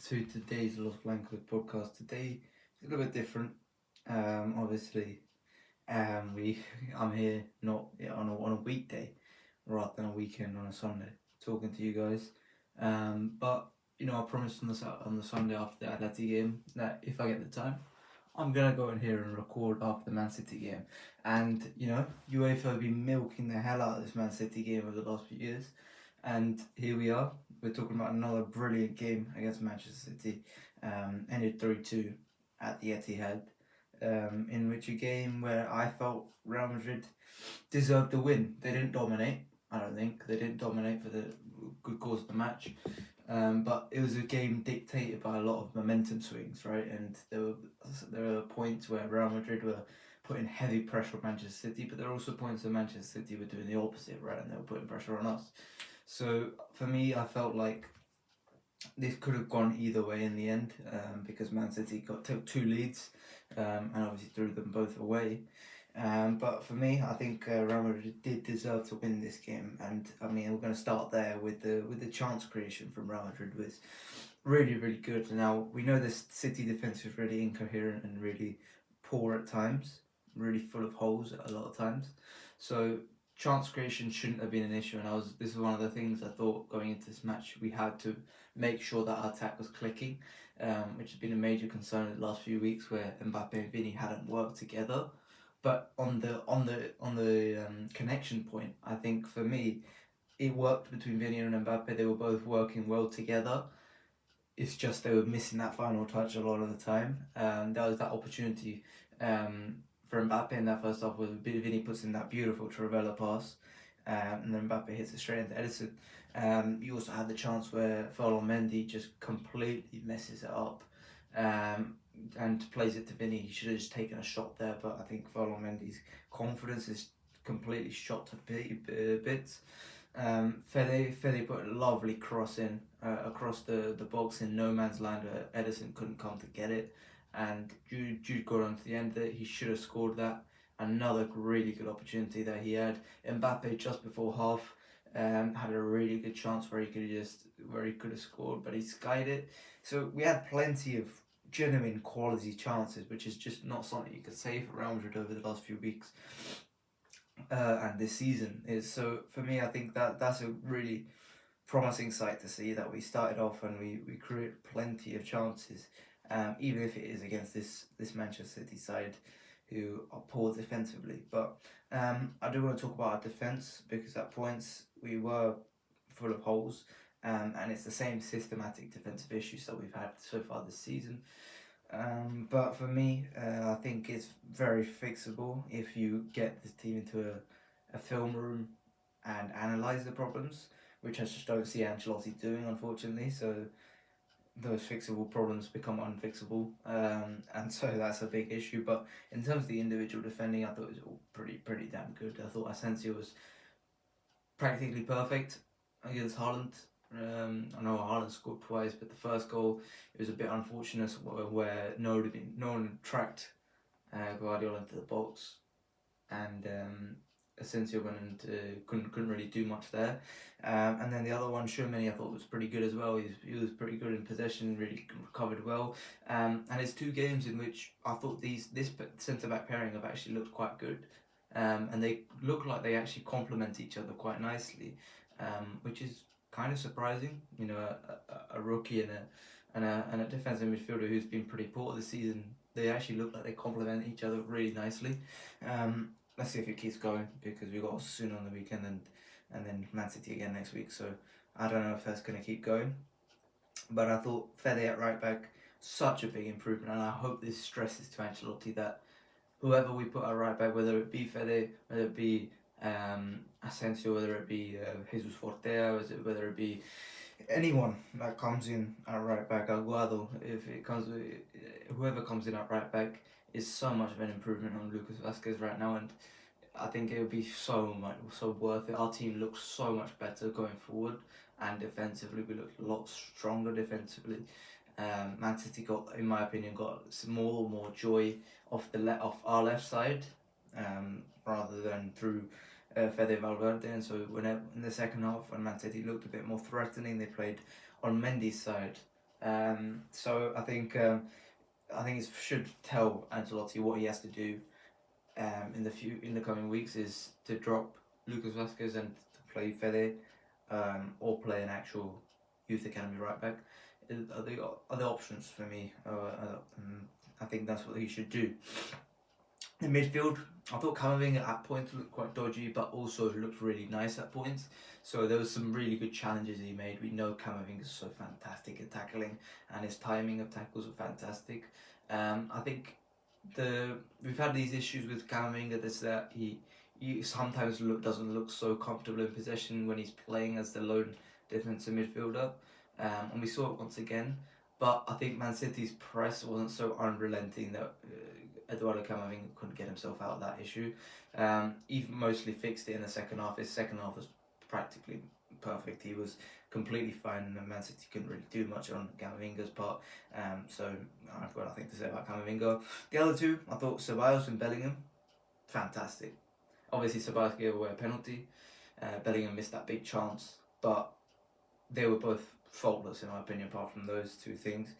to today's Los Blancos podcast. Today is a little bit different. Obviously, we I'm here not on a weekday rather than a weekend on a Sunday talking to you guys. But I promised on the Sunday after the Atleti game that if I get the time, I'm gonna go in here and record after the Man City game. And UEFA have been milking the hell out of this Man City game over the last few years, and here we are. We're talking about another brilliant game against Manchester City. Ended 3-2 at the Etihad, in which a game where I felt Real Madrid deserved the win. They didn't dominate. I don't think they didn't dominate for the good cause of the match. But it was a game dictated by a lot of momentum swings, right? And there were points where Real Madrid were putting heavy pressure on Manchester City, but there were also points where Manchester City were doing the opposite, right? And they were putting pressure on us. So for me, I felt like this could have gone either way in the end, because Man City took two leads, and obviously threw them both away. But for me, I think Real Madrid did deserve to win this game, and I mean we're going to start there with the chance creation from Real Madrid was really good. Now we know this City defense is really incoherent and really poor at times, really full of holes a lot of times. So chance creation shouldn't have been an issue, and this is one of the things I thought going into this match we had to make sure that our attack was clicking, which has been a major concern in the last few weeks where Mbappe and Vini hadn't worked together. But on the connection point, I think for me, it worked between Vini and Mbappe. They were both working well together. It's just they were missing that final touch a lot of the time. There was that opportunity for Mbappe in that first half where Vini puts in that beautiful Travella pass, and then Mbappe hits it straight into Edison. You also had the chance where Ferland Mendy just completely messes it up. And plays it to Vinny. He should have just taken a shot there, but I think Ferland Mendy's confidence is completely shot to bits. Fede put a lovely cross in across the box in no man's land where Edison couldn't come to get it, and Jude got on to the end of it. He should have scored that. Another really good opportunity that he had. Mbappe just before half had a really good chance where he could have scored, but he skied it. So we had plenty of genuine quality chances, which is just not something you could say for Real Madrid over the last few weeks and this season. Is so for me, I think that's a really promising sight to see that we started off and we create plenty of chances, even if it is against this Manchester City side who are poor defensively. But I do want to talk about our defence because at points we were full of holes. And it's the same systematic defensive issues that we've had so far this season. But for me, I think it's very fixable if you get this team into a film room and analyse the problems, which I just don't see Ancelotti doing, unfortunately. So those fixable problems become unfixable, and so that's a big issue. But in terms of the individual defending, I thought it was all pretty damn good. I thought Asensio was practically perfect against Haaland. I know Haaland scored twice, but the first goal, it was a bit unfortunate where no one tracked Guardiola into the box, and Asensio went and couldn't really do much there. And then the other one, Tchouaméni, I thought was pretty good as well. He was pretty good in possession, really recovered well. And it's two games in which I thought this centre back pairing have actually looked quite good. And they look like they actually complement each other quite nicely, which is kind of surprising. A rookie and a defensive midfielder who's been pretty poor this season. They actually look like they complement each other really nicely. Let's see if it keeps going because we've got Osasuna on the weekend and then Man City again next week. So I don't know if that's going to keep going. But I thought Fede at right back, such a big improvement, and I hope this stresses to Ancelotti that whoever we put at right back, whether it be Fede, whether it be Asensio, whether it be Jesus Fortea, whether it be anyone that comes in at right back, Aguado, whoever comes in at right back is so much of an improvement on Lucas Vazquez right now, and I think it would be so worth it. Our team looks so much better going forward, and defensively we look a lot stronger defensively. Man City got, in my opinion, got some more joy off our left side, rather than through Fede Valverde. And so when in the second half, when Man City looked a bit more threatening, they played on Mendy's side, So I think it should tell Ancelotti what he has to do in the coming weeks is to drop Lucas Vasquez and to play Fede, or play an actual youth academy right back. Are the other options for me. I think that's what he should do. In midfield, I thought Camavinga at points looked quite dodgy, but also looked really nice at points. So there was some really good challenges he made. We know Camavinga is so fantastic at tackling, and his timing of tackles are fantastic. I think we've had these issues with Camavinga. That he sometimes doesn't look so comfortable in possession when he's playing as the lone defensive midfielder, and we saw it once again. But I think Man City's press wasn't so unrelenting that Eduardo Camavinga couldn't get himself out of that issue. He mostly fixed it in the second half. His second half was practically perfect. He was completely fine, and Man City couldn't really do much on Camavinga's part. So I've got nothing to say about Camavinga. The other two, I thought Ceballos and Bellingham, fantastic. Obviously, Ceballos gave away a penalty. Bellingham missed that big chance, but they were both faultless in my opinion, apart from those two things.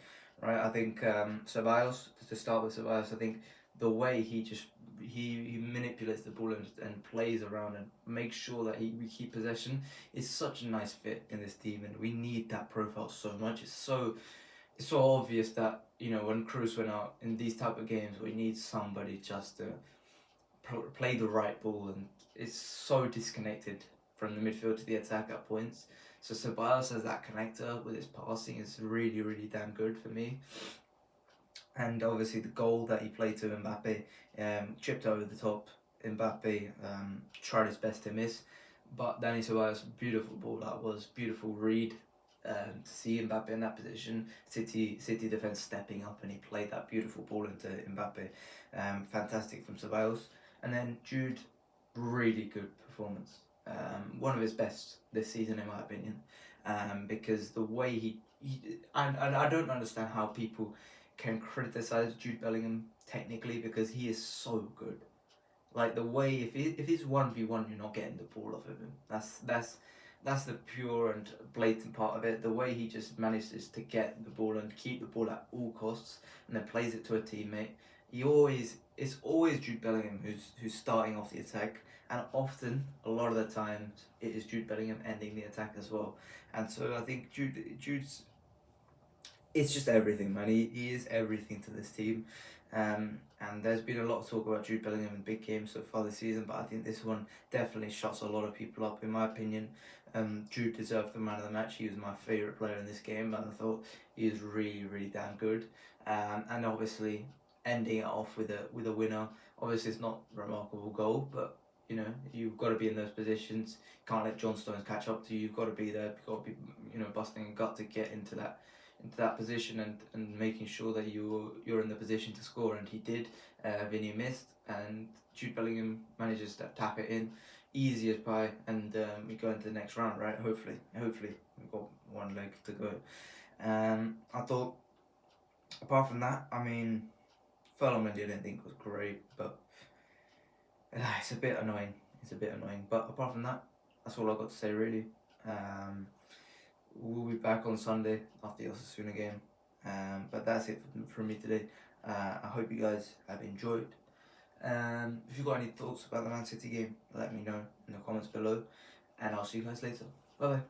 Right, I think Ceballos, to start with Ceballos, I think the way he manipulates the ball and plays around and makes sure that we keep possession is such a nice fit in this team, and we need that profile so much. It's so obvious that when Cruz went out in these type of games, we need somebody just to play the right ball, and it's so disconnected from the midfield to the attack at points. So Ceballos as that connector with his passing is really, really damn good for me. And obviously the goal that he played to Mbappe, chipped over the top. Mbappe tried his best to miss, but Dani Ceballos, beautiful ball that was, beautiful read. To see Mbappe in that position, City defense stepping up, and he played that beautiful ball into Mbappe. Fantastic from Ceballos. And then Jude, really good performance. One of his best this season, in my opinion, because the way he I don't understand how people can criticize Jude Bellingham technically, because he is so good. Like the way if he's 1v1, you're not getting the ball off of him. That's the pure and blatant part of it. The way he just manages to get the ball and keep the ball at all costs, and then plays it to a teammate. It's always Jude Bellingham who's starting off the attack, and often, a lot of the times, it is Jude Bellingham ending the attack as well. And so I think Jude's, it's just everything, man. He is everything to this team. And there's been a lot of talk about Jude Bellingham in big games so far this season, but I think this one definitely shuts a lot of people up, in my opinion. Jude deserved the man of the match. He was my favourite player in this game, and I thought he was really, really damn good. And obviously, ending it off with a winner. Obviously, it's not a remarkable goal, but you've got to be in those positions. You can't let John Stones catch up to you. You've got to be there. You've got to be busting a gut to get into that position, and making sure that you're in the position to score, and he did. Vinny missed, and Jude Bellingham manages to tap it in, easy as pie, and we go into the next round, right? Hopefully we've got one leg to go. I thought, apart from that, Ferland Mendy I didn't think was great, but it's a bit annoying. But apart from that, that's all I've got to say really. We'll be back on Sunday after the Osasuna game. But that's it from me today. I hope you guys have enjoyed. If you've got any thoughts about the Man City game, let me know in the comments below. And I'll see you guys later. Bye bye.